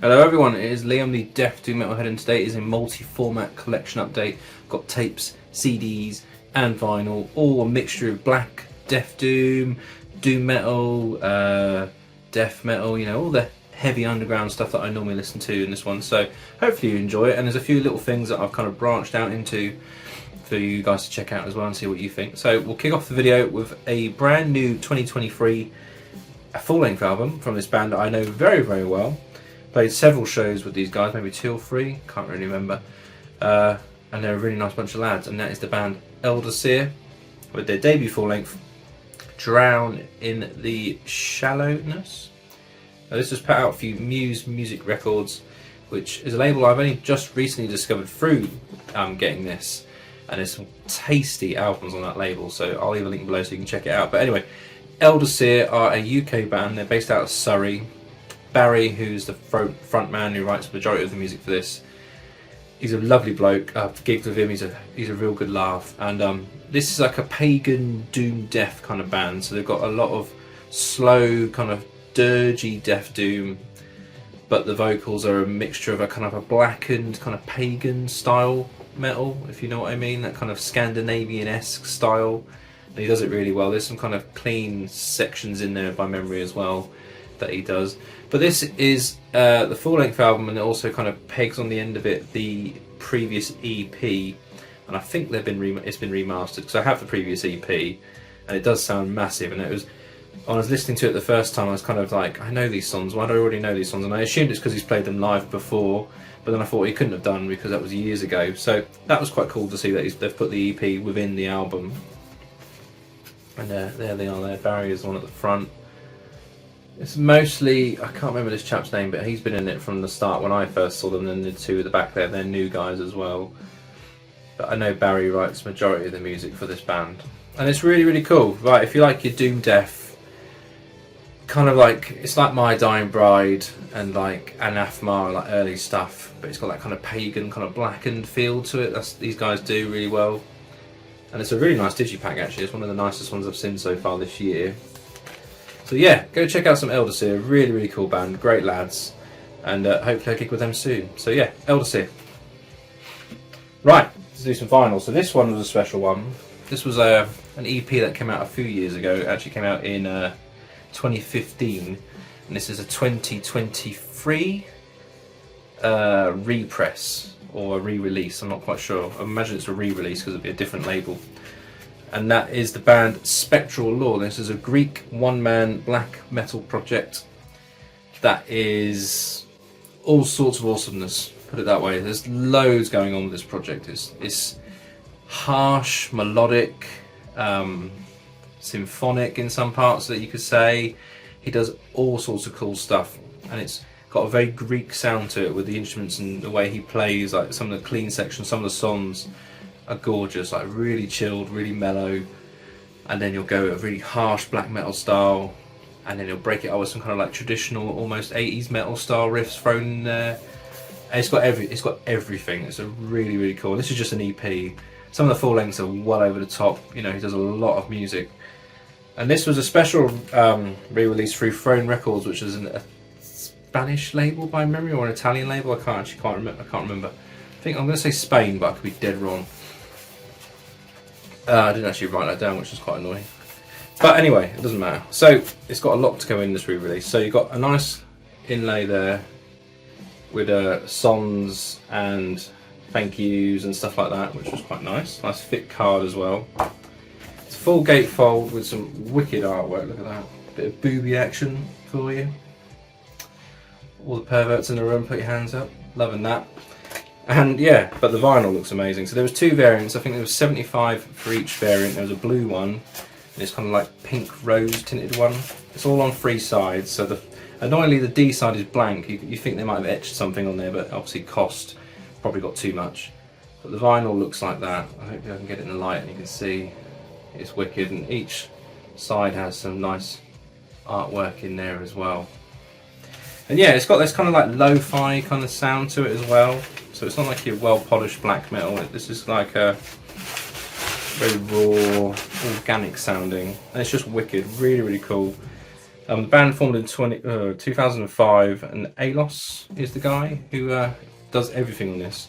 Hello everyone, it is Liam, the Deaf Doom Metalhead, and today is a multi-format collection update. Got tapes, CDs and vinyl, all a mixture of black, Deaf Doom, Doom Metal, Death Metal, you know, all the heavy underground stuff that I normally listen to in this one. So hopefully you enjoy it, and there's a few little things that I've kind of branched out into for you guys to check out as well and see what you think. So we'll kick off the video with a brand new 2023 full-length album from this band that I know very, very well. Played several shows with these guys, maybe 2 or 3, can't really remember. And they're a really nice bunch of lads, and that is the band Elderseer with their debut full-length, Drown in the Shallowness. Now, this was put out for Muse Music Records, which is a label I've only just recently discovered through getting this. And there's some tasty albums on that label, so I'll leave a link below so you can check it out. But anyway, Elderseer are a UK band, they're based out of Surrey. Barry, who's the front man who writes the majority of the music for this, he's a lovely bloke. I've gigged with him, he's a real good laugh. And this is like a pagan doom death kind of band, so they've got a lot of slow, kind of dirgy death doom, but the vocals are a mixture of a kind of a blackened, kind of pagan style metal, if you know what I mean, that kind of Scandinavian-esque style. And he does it really well. There's some kind of clean sections in there by memory as well that he does. But this is the full-length album, and it also kind of pegs on the end of it the previous EP, and I think it's been remastered, because I have the previous EP and it does sound massive. And when I was listening to it the first time, I was kind of like, I know these songs, why do I already know these songs? And I assumed it's because he's played them live before, but then I thought he couldn't have done, because that was years ago. So that was quite cool to see that they've put the EP within the album. And there they are there. Barry is the one at the front. It's mostly, I can't remember this chap's name, but he's been in it from the start when I first saw them, and the 2 at the back there, they're new guys as well. But I know Barry writes the majority of the music for this band. And it's really, really cool. Right, if you like your doom death, kind of like, it's like My Dying Bride and like Anathema, like early stuff, but it's got that kind of pagan, kind of blackened feel to it. These guys do really well. And it's a really nice digipack actually, it's one of the nicest ones I've seen so far this year. So yeah, go check out some Elderseer, really, really cool band, great lads, and hopefully I'll gig with them soon. So yeah, Elderseer. Right, let's do some vinyl. So this one was a special one. This was an EP that came out a few years ago. It actually came out in 2015, and this is a 2023 repress or a re-release. I'm not quite sure. I imagine it's a re-release because it'll be a different label. And that is the band Spectral Lore. This is a Greek one-man black metal project that is all sorts of awesomeness, put it that way. There's loads going on with this project. It's harsh, melodic, symphonic in some parts that you could say. He does all sorts of cool stuff, and it's got a very Greek sound to it with the instruments and the way he plays. Like some of the clean sections, some of the songs are gorgeous, like really chilled, really mellow, and then you'll go a really harsh black metal style, and then you'll break it up with some kind of like traditional, almost 80s metal style riffs thrown in there. And it's got everything. It's a really, really cool. This is just an EP. Some of the full lengths are well over the top. You know, he does a lot of music, and this was a special re-release through Throne Records, which is a Spanish label by memory, or an Italian label. I can't remember. I think I'm going to say Spain, but I could be dead wrong. I didn't actually write that down, which is quite annoying. But anyway, it doesn't matter. So it's got a lot to go in this re-release. So you've got a nice inlay there with songs and thank yous and stuff like that, which was quite nice. Nice thick card as well. It's a full gatefold with some wicked artwork. Look at that. Bit of booby action for you. All the perverts in the room, put your hands up. Loving that. And yeah, but the vinyl looks amazing. So there was 2 variants. I think there was 75 for each variant. There was a blue one, and it's kind of like pink rose tinted one. It's all on 3 sides. So annoyingly the D side is blank. You think they might have etched something on there, but obviously cost probably got too much. But the vinyl looks like that. I hope I can get it in the light and you can see it's wicked. And each side has some nice artwork in there as well. And yeah, it's got this kind of like lo-fi kind of sound to it as well. So it's not like your well-polished black metal. This is like a very raw, organic sounding. And it's just wicked, really, really cool. The band formed in 2005, and Alos is the guy who does everything on this.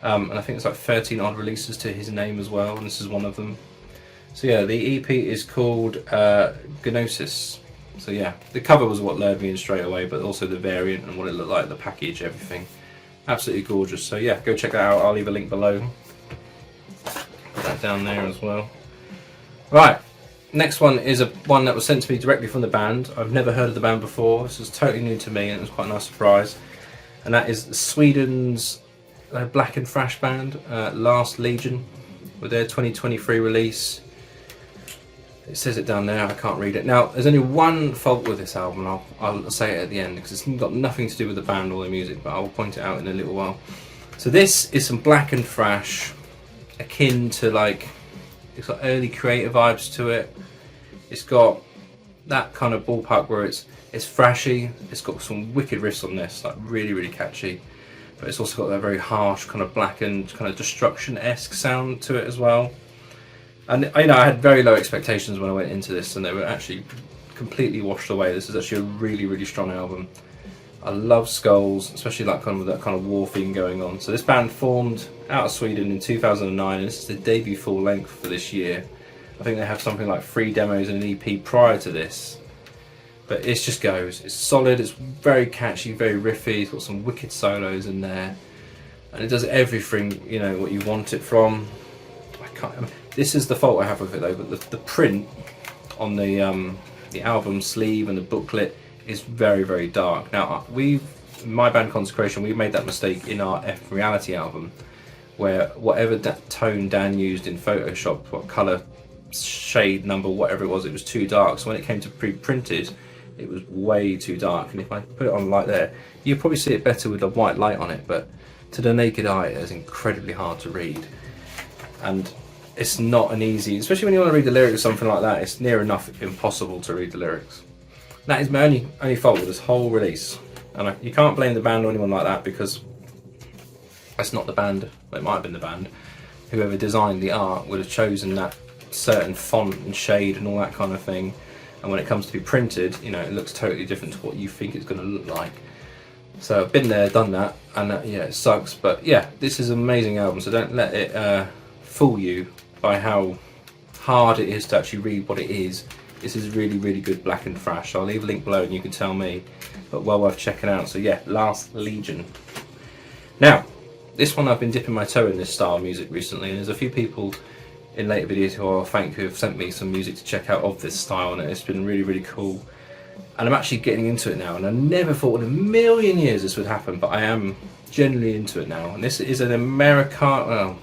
And I think it's like 13 odd releases to his name as well, and this is one of them. So yeah, the EP is called Gnosis. So yeah, the cover was what lured me in straight away, but also the variant and what it looked like, the package, everything. Absolutely gorgeous. So yeah, go check that out. I'll leave a link below. Put that down there as well. Right, next one is one that was sent to me directly from the band. I've never heard of the band before. This is totally new to me, and it was quite a nice surprise. And that is Sweden's Black and Thrash band, Last Legion, with their 2023 release. It says it down there, I can't read it. Now, there's only one fault with this album, and I'll say it at the end, because it's got nothing to do with the band or the music, but I'll point it out in a little while. So this is some Black and Thrash, akin to like, it's got early creative vibes to it. It's got that kind of ballpark where it's thrashy, it's got some wicked riffs on this, like really, really catchy. But it's also got that very harsh, kind of blackened, kind of destruction-esque sound to it as well. And I had very low expectations when I went into this, and they were actually completely washed away. This is actually a really, really strong album. I love skulls, especially like kind of that kind of war theme going on. So this band formed out of Sweden in 2009, and this is the debut full length for this year. I think they have something like 3 demos and an EP prior to this. But it just goes. It's solid, it's very catchy, very riffy, it's got some wicked solos in there. And it does everything, you know, what you want it from. This is the fault I have with it though, but the print on the album sleeve and the booklet is very, very dark. Now, in my band Consecration, we made that mistake in our F Reality album, where whatever that tone Dan used in Photoshop, what colour, shade, number, whatever it was too dark. So when it came to pre-printed, it was way too dark. And if I put it on light there, you'll probably see it better with a white light on it, but to the naked eye, it is incredibly hard to read. And it's not an easy, especially when you want to read the lyrics or something like that, it's near enough impossible to read the lyrics. That is my only fault with this whole release. And you can't blame the band or anyone like that, because that's not the band. Well, it might have been the band. Whoever designed the art would have chosen that certain font and shade and all that kind of thing. And when it comes to be printed, you know, it looks totally different to what you think it's going to look like. So I've been there, done that, and yeah, it sucks. But yeah, this is an amazing album, so don't let it fool you by how hard it is to actually read what it is. This is really, really good Black and Thrash. I'll leave a link below and you can tell me, but well worth checking out. So yeah, Last Legion. Now, this one I've been dipping my toe in this style of music recently, and there's a few people in later videos who I'll thank who have sent me some music to check out of this style, and it's been really, really cool. And I'm actually getting into it now, and I never thought in a million years this would happen, but I am generally into it now. And this is an well,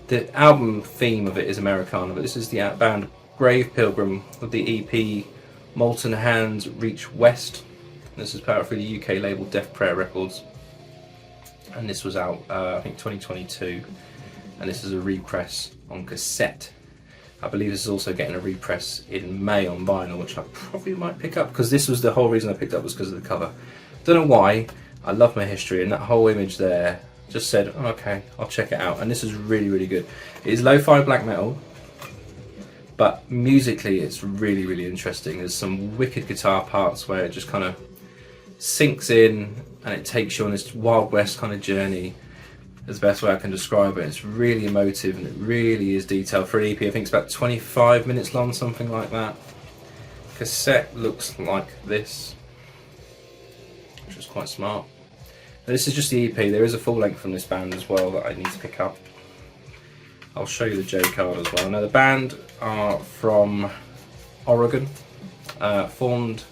the album theme of it is Americana, but this is the band Grave Pilgrim with the EP Molten Hands Reach West. This is put out through the UK label Death Prayer Records, and this was out I think 2022, and this is a repress on cassette. I believe this is also getting a repress in May on vinyl, which I probably might pick up, because this was the whole reason I picked up, was because of the cover. Don't know why, I love my history, and that whole image there just said, oh, okay, I'll check it out. And this is really, really good. It is lo-fi black metal, but musically it's really, really interesting. There's some wicked guitar parts where it just kind of sinks in and it takes you on this Wild West kind of journey. That's the best way I can describe it. It's really emotive and it really is detailed. For an EP, I think it's about 25 minutes long, something like that. Cassette looks like this, which is quite smart. Now, this is just the EP. There is a full length from this band as well that I need to pick up. I'll show you the J card as well. Now the band are from Oregon, formed,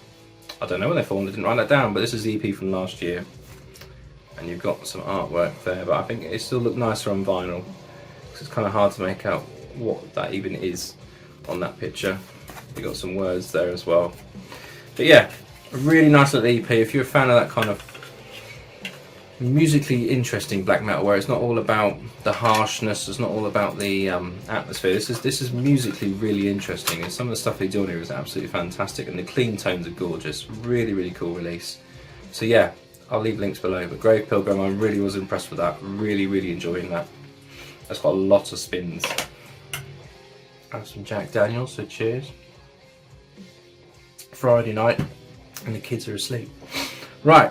I don't know when they formed, I didn't write that down, but this is the EP from last year. And you've got some artwork there, but I think it still looks nicer on vinyl, because it's kind of hard to make out what that even is on that picture. You've got some words there as well. But yeah, a really nice little EP. If you're a fan of that kind of musically interesting black metal, where it's not all about the harshness, it's not all about the atmosphere. This is musically really interesting, and some of the stuff they do on here is absolutely fantastic, and the clean tones are gorgeous. Really, really cool release. So yeah, I'll leave links below. But Grave Pilgrim, I really was impressed with that. Really, really enjoying that. That's got a lot of spins. And some Jack Daniels, so cheers. Friday night and the kids are asleep. Right,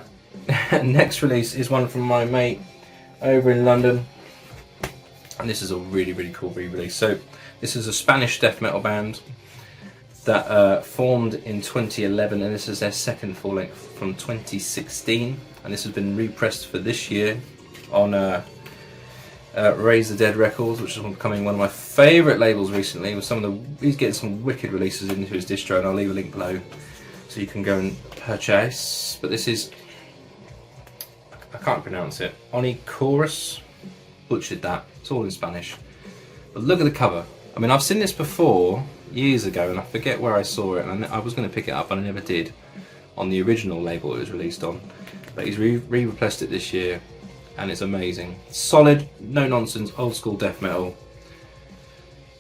next release is one from my mate over in London, and this is a really cool re-release. So this is a Spanish death metal band that formed in 2011, and this is their second full length from 2016, and this has been repressed for this year on Raise the Dead Records, which is becoming one of my favourite labels recently. With he's getting some wicked releases into his distro, and I'll leave a link below so you can go and purchase. But this is, I can't pronounce it, Oniricous. Butchered that. It's all in Spanish. But look at the cover. I mean, I've seen this before years ago, and I forget where I saw it, and I was going to pick it up, and I never did on the original label it was released on. But he's re-repressed it this year, and it's amazing. Solid, no nonsense, old school death metal.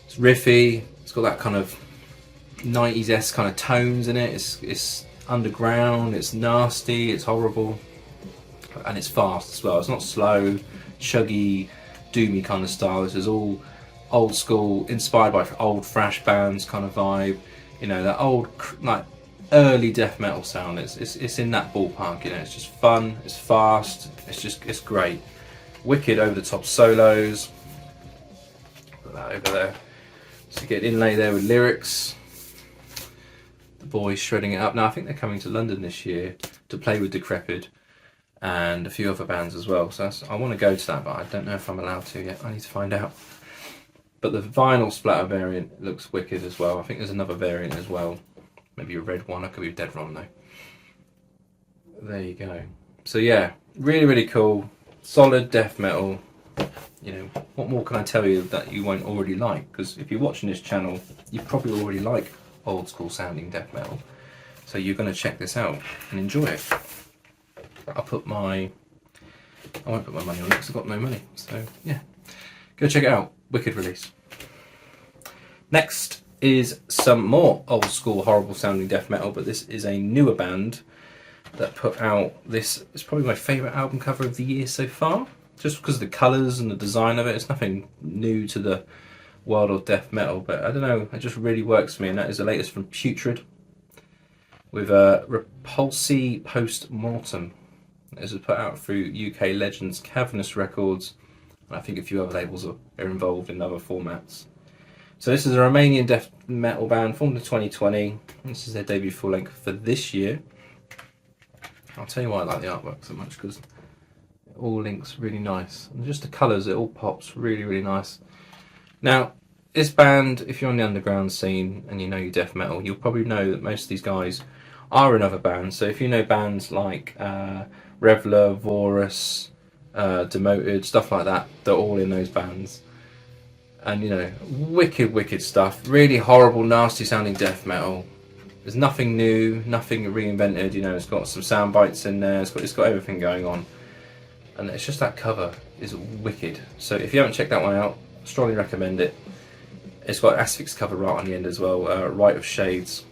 It's riffy. It's got that kind of 90s-esque kind of tones in it. It's underground. It's nasty. It's horrible, and it's fast as well. It's not slow, chuggy, doomy kind of style. This is all old school, inspired by old thrash bands kind of vibe. You know, that old like early death metal sound. It's in that ballpark. You know, it's just fun. It's fast. It's great. Wicked over the top solos. Put that over there. So you get inlay there with lyrics. The boys shredding it up. Now I think they're coming to London this year to play with Decrepid and a few other bands as well. So I want to go to that, but I don't know if I'm allowed to yet. I need to find out. But the vinyl splatter variant looks wicked as well. I think there's another variant as well. Maybe a red one. I could be dead wrong though. There you go. So yeah, really cool. Solid death metal. You know, what more can I tell you that you won't already like? Because if you're watching this channel, you probably already like old school sounding death metal. So you're going to check this out and enjoy it. I won't put my money on it because I've got no money. So yeah, go check it out. Wicked release. Next is some more old school horrible sounding death metal, but this is a newer band that put out this. It's probably my favourite album cover of the year so far, just because of the colours and the design of it. It's nothing new to the world of death metal, but I don't know, it just really works for me, and that is the latest from Putred with Repulsi Post Mortem. This is put out through UK Legends Cavernous Records, and I think a few other labels are involved in other formats. So this is a Romanian death metal band formed in 2020. This is their debut full length for this year. I'll tell you why I like the artwork so much, because it all links really nice. And just the colours, it all pops really nice. Now, this band, if you're on the underground scene and you know your death metal, you'll probably know that most of these guys are in other bands. So if you know bands like Reveler, Vorus, Demoted, stuff like that, they're all in those bands. And you know, wicked stuff. Really horrible, nasty sounding death metal. There's nothing new, nothing reinvented. You know, it's got some sound bites in there. It's got everything going on, and it's just that cover is wicked. So if you haven't checked that one out, strongly recommend it. It's got Asphyx cover right on the end as well. Rite of Shades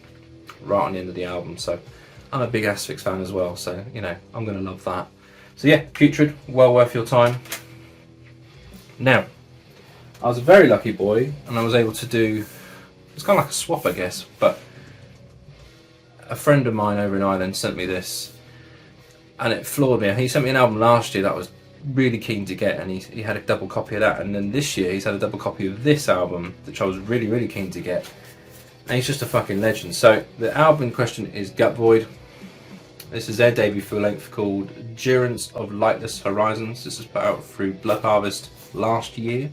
right on the end of the album. So I'm a big Asphyx fan as well. So you know, I'm gonna love that. So yeah, Putrid, well worth your time. Now, I was a very lucky boy, and I was able to do, it's kind of like a swap I guess, but a friend of mine over in Ireland sent me this, and it floored me. He sent me an album last year that I was really keen to get, and he had a double copy of that, and then this year he's had a double copy of this album, which I was really keen to get, and he's just a fucking legend. So the album in question is Gutvoid. This is their debut full length called Durance of Lightless Horizons. This is put out through Blood Harvest last year.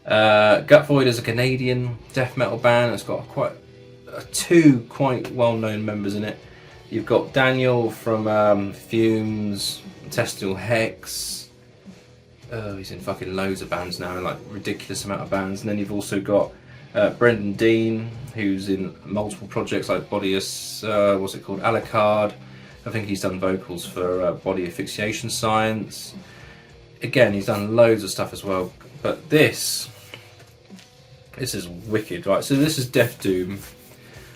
Gutvoid is a Canadian death metal band. It's got two quite well-known members in it. You've got Daniel from Fumes, Intestinal Hex. Oh, he's in fucking loads of bands now, like ridiculous amount of bands. And then you've also got Brendan Dean, who's in multiple projects like what's it called, Alucard. I think he's done vocals for Body Asphyxiation Science. Again, he's done loads of stuff as well. But this is wicked, right? So this is Death Doom,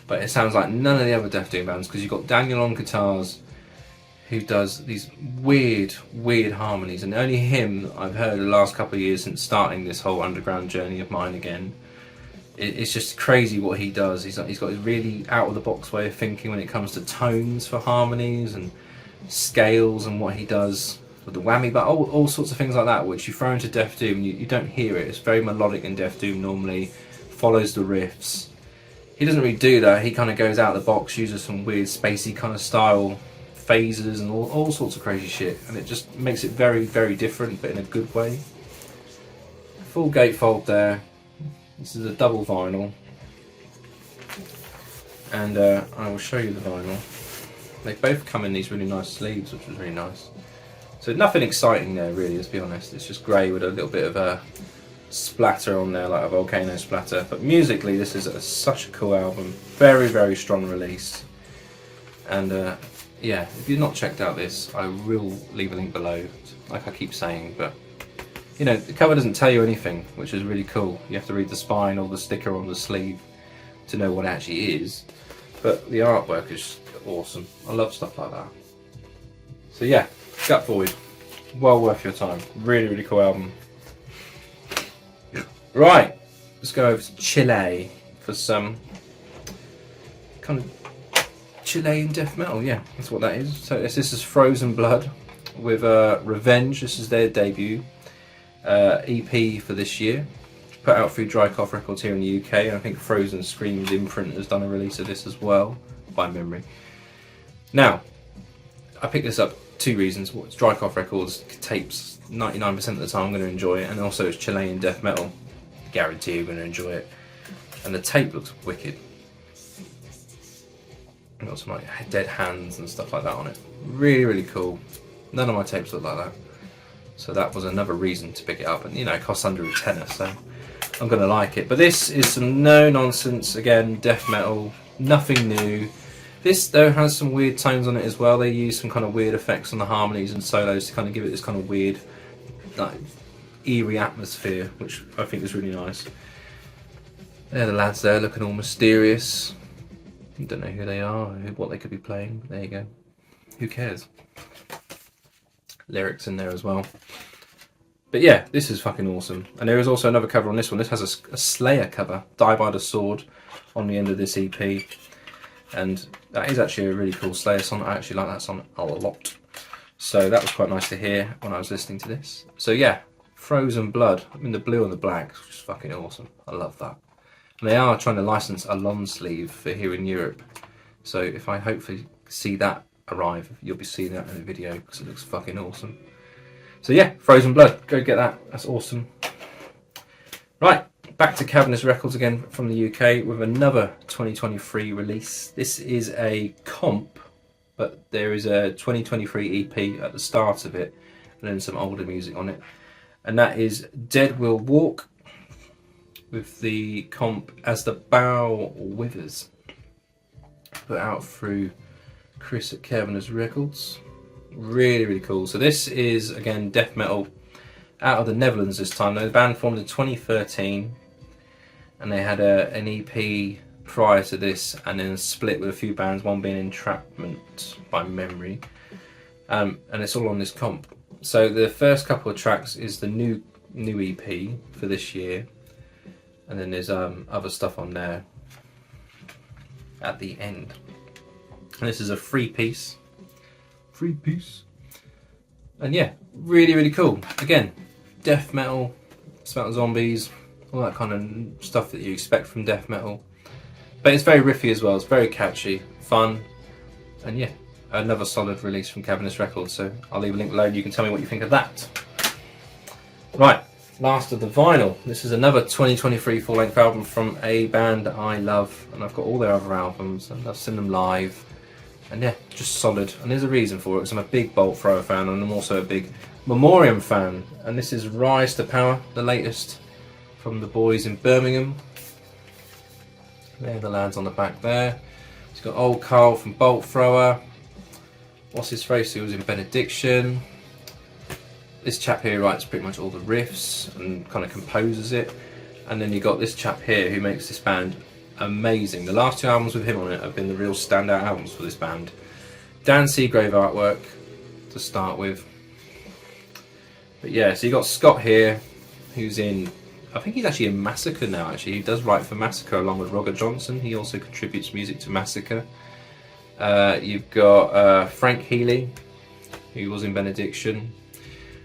but it sounds like none of the other Death Doom bands, because you've got Daniel on guitars, who does these weird harmonies, and only him I've heard the last couple of years since starting this whole underground journey of mine again. it's just crazy what he does. He's got a really out of the box way of thinking when it comes to tones for harmonies and scales and what he does with the whammy, but all sorts of things like that, which you throw into Death Doom, you don't hear it. It's very melodic in Death Doom normally, follows the riffs. He doesn't really do that. He kind of goes out of the box, uses some weird spacey kind of style phases and all sorts of crazy shit, and it just makes it very, very different, but in a good way. Full gatefold there. This is a double vinyl, and I will show you the vinyl. They both come in these really nice sleeves, which was really nice. So nothing exciting there really, let's be honest. It's just grey with a little bit of a splatter on there, like a volcano splatter. But musically, this is such a cool album. Very, very strong release. And yeah, if you've not checked out this, I will leave a link below, like I keep saying. But you know, the cover doesn't tell you anything, which is really cool. You have to read the spine or the sticker on the sleeve to know what it actually is. But the artwork is awesome. I love stuff like that. So yeah, Gutvoid, well worth your time. Really, really cool album. Right, let's go over to Chile for some kind of Chilean death metal. Yeah, that's what that is. So this is Frozen Blood with Revenge. This is their debut EP for this year. Put out through Dry Cough Records here in the UK, and I think Frozen Scream's imprint has done a release of this as well, by memory. Now, I picked this up two reasons. It's Dry Cough Records tapes 99% of the time I'm going to enjoy it, and also it's Chilean death metal. Guarantee you're going to enjoy it. And the tape looks wicked. Got some like dead hands and stuff like that on it. Really, really cool. None of my tapes look like that. So that was another reason to pick it up. And you know, it costs under a tenner, so I'm going to like it. But this is some no nonsense, again, death metal, nothing new. This though has some weird tones on it as well. They use some kind of weird effects on the harmonies and solos to kind of give it this kind of weird, like, eerie atmosphere, which I think is really nice. There, the lads there looking all mysterious. I don't know who they are, what they could be playing. But there you go. Who cares? Lyrics in there as well. But yeah, this is fucking awesome. And there is also another cover on this one. This has a Slayer cover, Die by the Sword, on the end of this EP. And that is actually a really cool Slayer song. I actually like that song a lot. So that was quite nice to hear when I was listening to this. So yeah, Frozen Blood, I mean the blue and the black, which is fucking awesome. I love that. And they are trying to license a long sleeve for here in Europe. So if I hopefully see that arrive, you'll be seeing that in the video because it looks fucking awesome. So yeah, Frozen Blood, go get that. That's awesome. Right, back to Cavernous Records again from the UK with another 2023 release. This is a comp, but there is a 2023 EP at the start of it, and then some older music on it. And that is Dead Will Walk with the comp As the Bough Withers. Put out through Chris at Cavernous Records. Really, really cool. So this is, again, death metal out of the Netherlands this time. The band formed in 2013, and they had an EP prior to this, and then a split with a few bands, one being Entrapment by memory. And it's all on this comp. So the first couple of tracks is the new EP for this year, and then there's other stuff on there at the end. And this is a free piece. And yeah, really, really cool. Again, death metal, it's about zombies, all that kind of stuff that you expect from death metal. But it's very riffy as well, it's very catchy, fun, and yeah, another solid release from Cavernous Records. So I'll leave a link below and you can tell me what you think of that. Right, last of the vinyl. This is another 2023 full-length album from a band I love, and I've got all their other albums, and I've seen them live. And yeah, just solid. And there's a reason for it, because I'm a big Bolt Thrower fan, and I'm also a big Memoriam fan. And this is Rise to Power, the latest from the boys in Birmingham. There, the lads on the back there. It's got old Carl from Bolt Thrower. What's his face? He was in Benediction. This chap here writes pretty much all the riffs and kind of composes it. And then you got this chap here who makes this band amazing. The last two albums with him on it have been the real standout albums for this band. Dan Seagrave artwork to start with. But yeah, so you got Scott here, who's in I think he's actually in Massacre now. Actually, he does write for Massacre along with Roger Johnson. He also contributes music to Massacre. You've got Frank Healy, who was in Benediction.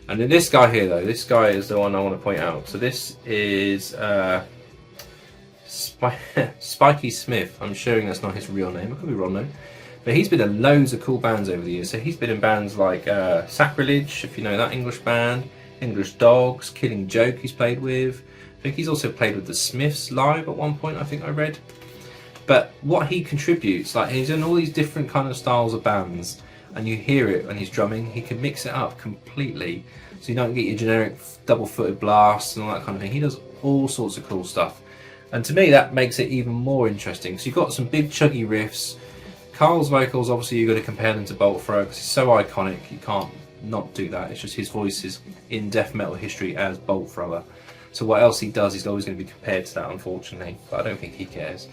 And then this guy here, though, this guy is the one I want to point out. So this is Spiky Smith. I'm showing that's not his real name. I could be wrong though. But he's been in loads of cool bands over the years. So he's been in bands like Sacrilege, if you know that English band, English Dogs, Killing Joke he's played with. I think he's also played with the Smiths live at one point, I think I read. But what he contributes, like he's in all these different kind of styles of bands, and you hear it when he's drumming, he can mix it up completely. So you don't get your generic double-footed blasts and all that kind of thing. He does all sorts of cool stuff. And to me that makes it even more interesting. So you've got some big chuggy riffs. Carl's vocals, obviously you've got to compare them to Bolt Thrower because he's so iconic, you can't not do that. It's just his voice is in death metal history as Bolt Thrower. So what else he does, he's always going to be compared to that, unfortunately. But I don't think he cares.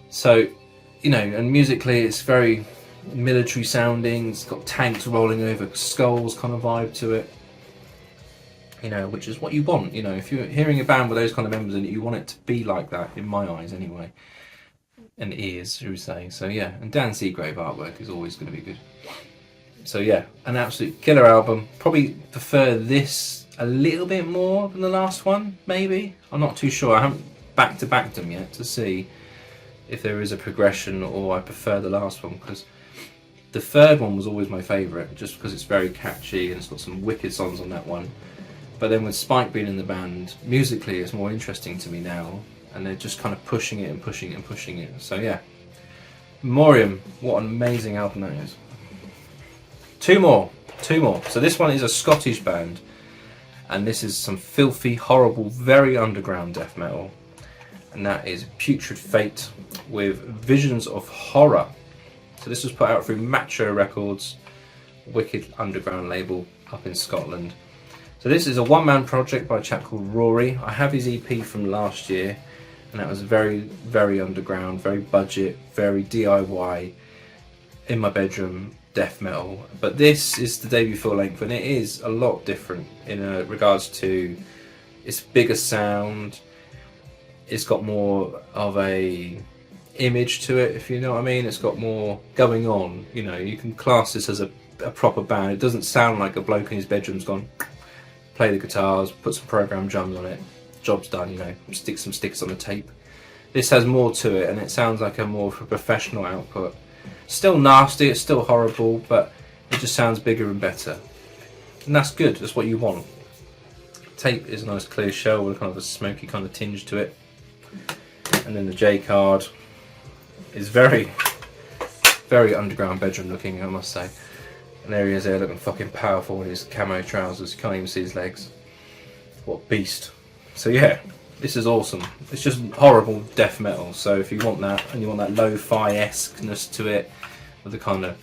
So, you know, and musically it's very military sounding. It's got tanks rolling over skulls kind of vibe to it. You know, which is what you want. You know, if you're hearing a band with those kind of members in it, you want it to be like that, in my eyes anyway. And ears, should we say. So yeah, and Dan Seagrave artwork is always going to be good. So yeah, an absolute killer album. Probably prefer this a little bit more than the last one, maybe. I'm not too sure. I haven't back-to-backed them yet to see if there is a progression or I prefer the last one, because the third one was always my favourite, just because it's very catchy and it's got some wicked songs on that one. But then with Spike being in the band, musically it's more interesting to me now, and they're just kind of pushing it and pushing it and pushing it. So yeah, Memoriam, what an amazing album that is. Two more. So this one is a Scottish band, and this is some filthy, horrible, very underground death metal, and that is Putrid Fate with Visions of Horror. So this was put out through Macho Records, wicked underground label up in Scotland. So this is a one-man project by a chap called Rory. I have his EP from last year, and that was very, very underground, very budget, very DIY, in my bedroom death metal. But this is the debut full length, and it is a lot different in regards to its bigger sound. It's got more of a image to it, if you know what I mean. It's got more going on. You know, you can class this as a proper band. It doesn't sound like a bloke in his bedroom's gone, play the guitars, put some programmed drums on it, job's done, you know, stick some stickers on the tape. This has more to it, and it sounds like a more professional output. Still nasty, it's still horrible, but it just sounds bigger and better. And that's good, that's what you want. Tape is a nice clear shell with kind of a smoky kind of tinge to it. And then the J card is very, very underground bedroom looking, I must say. And there he is there looking fucking powerful in his camo trousers. You can't even see his legs. What a beast. So yeah, this is awesome. It's just horrible death metal. So if you want that, and you want that lo-fi-esqueness to it, with the kind of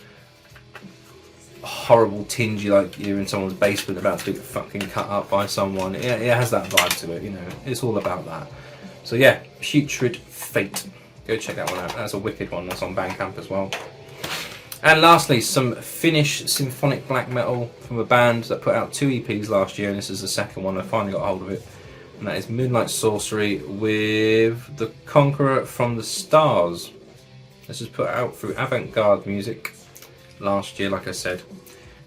horrible tinge, like you're in someone's basement about to get fucking cut up by someone. It has that vibe to it, you know. It's all about that. So yeah, Putrid Fate. Go check that one out. That's a wicked one. That's on Bandcamp as well. And lastly, some Finnish symphonic black metal from a band that put out 2 EPs last year, and this is the second one. I finally got hold of it, and that is Moonlight Sorcery with The Conqueror from the Stars. This was put out through Avant-Garde Music last year, like I said.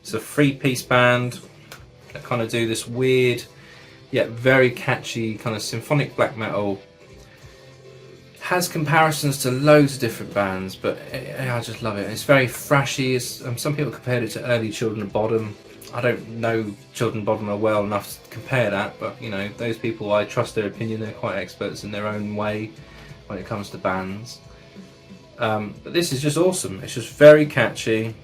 It's a 3-piece band that kind of do this weird, yet very catchy kind of symphonic black metal. Has comparisons to loads of different bands, but I just love it. It's very thrashy. Some people compared it to early Children of Bodom. I don't know Children of Bodom well enough to compare that, but you know, those people, I trust their opinion. They're quite experts in their own way when it comes to bands. But this is just awesome. It's just very catchy.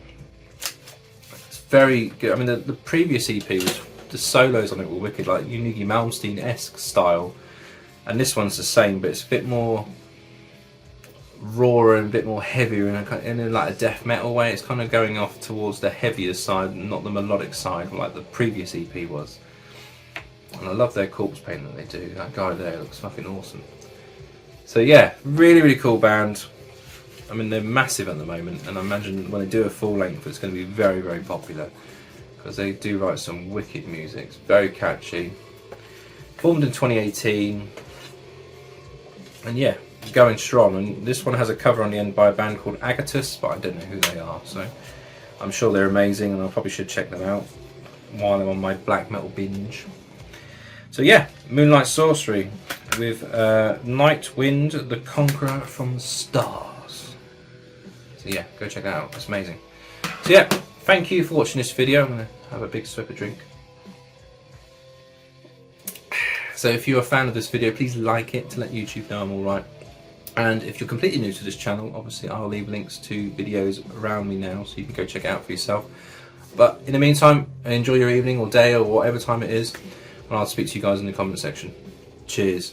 It's very good. I mean, the previous EP was, the solos on it were wicked, like Yngwie Malmsteen-esque style, and this one's the same, but it's a bit more raw and a bit more heavier in like a death metal way. It's kind of going off towards the heavier side and not the melodic side like the previous EP was. And I love their corpse paint that they do. That guy there looks fucking awesome. So yeah, really, really cool band. I mean, they're massive at the moment, and I imagine when they do a full length it's going to be very, very popular, because they do write some wicked music. It's very catchy, Formed in 2018, and yeah, going strong. And this one has a cover on the end by a band called Agatus, but I don't know who they are, so I'm sure they're amazing, and I probably should check them out while I'm on my black metal binge. So yeah, Moonlight Sorcery with Nightwind, the Conqueror from the Stars. So yeah, go check that out, it's amazing. So yeah, thank you for watching this video. I'm going to have a big sip of drink. So if you're a fan of this video, please like it to let YouTube know I'm alright. And if you're completely new to this channel, obviously I'll leave links to videos around me now, so you can go check it out for yourself. But in the meantime, enjoy your evening or day or whatever time it is, and I'll speak to you guys in the comment section. Cheers.